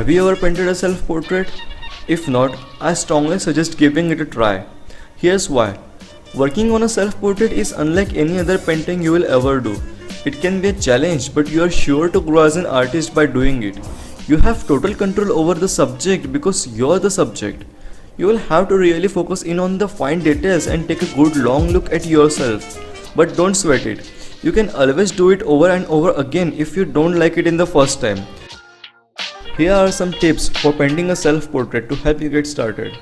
Have you ever painted a self-portrait? If not, I strongly suggest giving it a try. Here's why. Working on a self-portrait is unlike any other painting you will ever do. It can be a challenge, but you are sure to grow as an artist by doing it. You have total control over the subject because you're the subject. You will have to really focus in on the fine details and take a good long look at yourself. But don't sweat it. You can always do it over and over again if you don't like it in the first time. Here are some tips for painting a self-portrait to help you get started.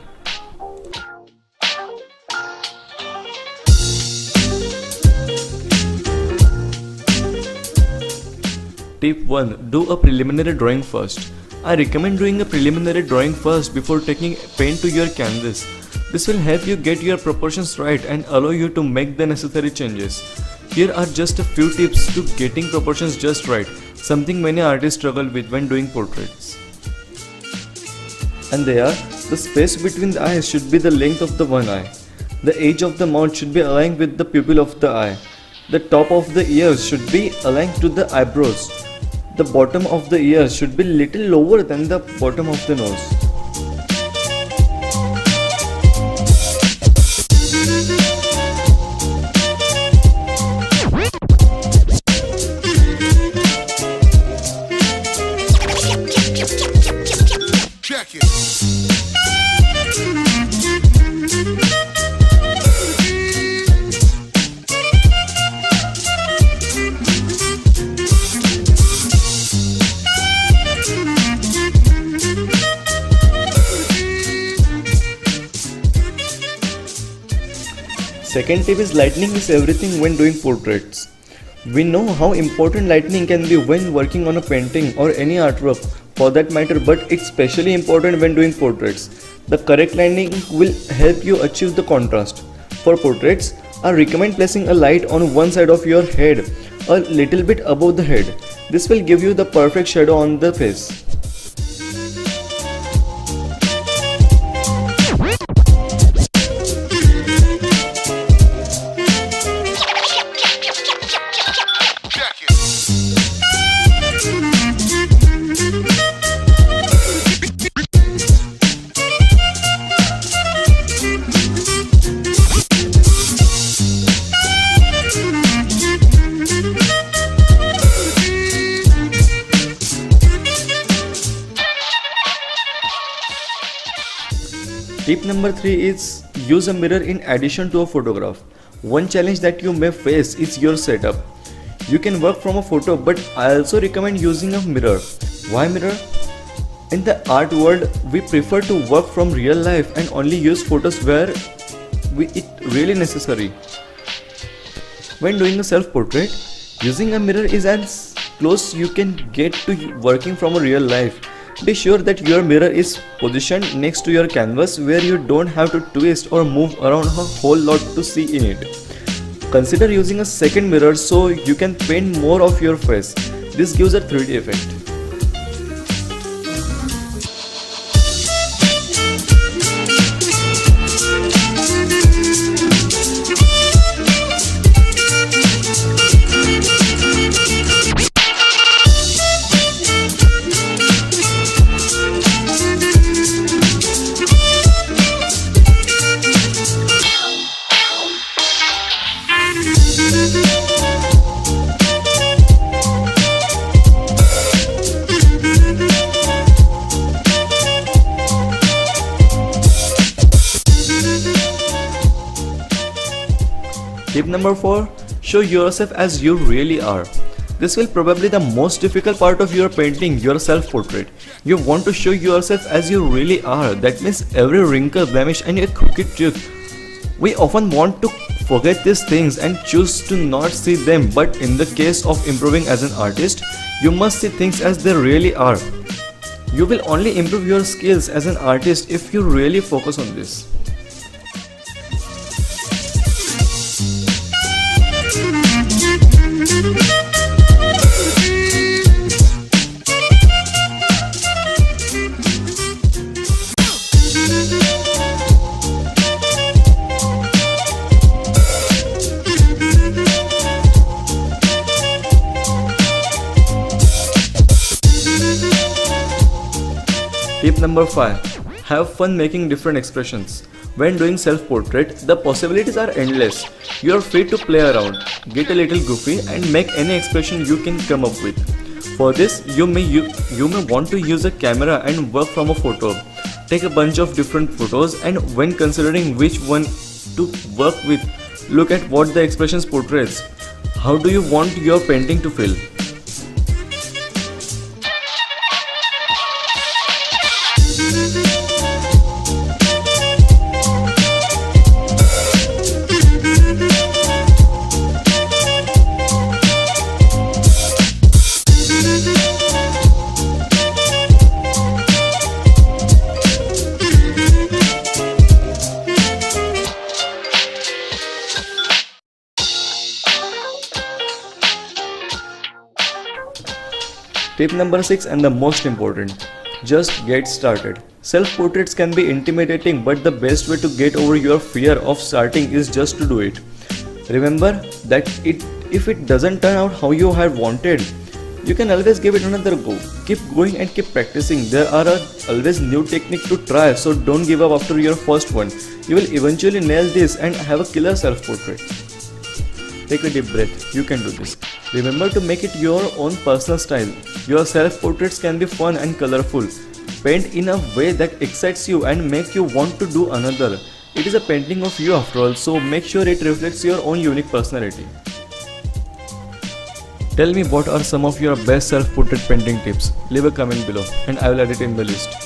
Tip 1. Do a preliminary drawing first. I recommend doing a preliminary drawing first before taking paint to your canvas. This will help you get your proportions right and allow you to make the necessary changes. Here are just a few tips to getting proportions just right, something many artists struggle with when doing portraits. And they are: the space between the eyes should be the length of the one eye. The edge of the mouth should be aligned with the pupil of the eye. The top of the ears should be aligned to the eyebrows. The bottom of the ears should be little lower than the bottom of the nose. Check it. Second tip is lighting is everything when doing portraits. We know how important lighting can be when working on a painting or any artwork for that matter, but it's especially important when doing portraits. The correct lighting will help you achieve the contrast. For portraits, I recommend placing a light on one side of your head, a little bit above the head. This will give you the perfect shadow on the face. Tip number 3 is use a mirror in addition to a photograph. One challenge that you may face is your setup. You can work from a photo, but I also recommend using a mirror. Why mirror? In the art world, we prefer to work from real life and only use photos where it really necessary. When doing a self-portrait, using a mirror is as close you can get to working from a real life. Be sure that your mirror is positioned next to your canvas where you don't have to twist or move around a whole lot to see in it. Consider using a second mirror so you can paint more of your face. This gives a 3D effect. Tip number 4. Show yourself as you really are. This will probably the most difficult part of your painting, your self-portrait. You want to show yourself as you really are. That means every wrinkle, blemish and a crooked tooth. We often want to forget these things and choose to not see them, but in the case of improving as an artist, you must see things as they really are. You will only improve your skills as an artist if you really focus on this. Tip number 5. Have fun making different expressions. When doing self-portrait, the possibilities are endless. You are free to play around, get a little goofy and make any expression you can come up with. For this, you may want to use a camera and work from a photo. Take a bunch of different photos and when considering which one to work with, look at what the expressions portrays. How do you want your painting to feel? Tip number 6 and the most important. Just get started. Self-portraits can be intimidating, but the best way to get over your fear of starting is just to do it. Remember that if it doesn't turn out how you had wanted, you can always give it another go. Keep going and keep practicing. There are always new techniques to try, so don't give up after your first one. You will eventually nail this and have a killer self-portrait. Take a deep breath. You can do this. Remember to make it your own personal style. Your self-portraits can be fun and colorful. Paint in a way that excites you and make you want to do another. It is a painting of you after all, so make sure it reflects your own unique personality. Tell me what are some of your best self-portrait painting tips. Leave a comment below and I will add it in the list.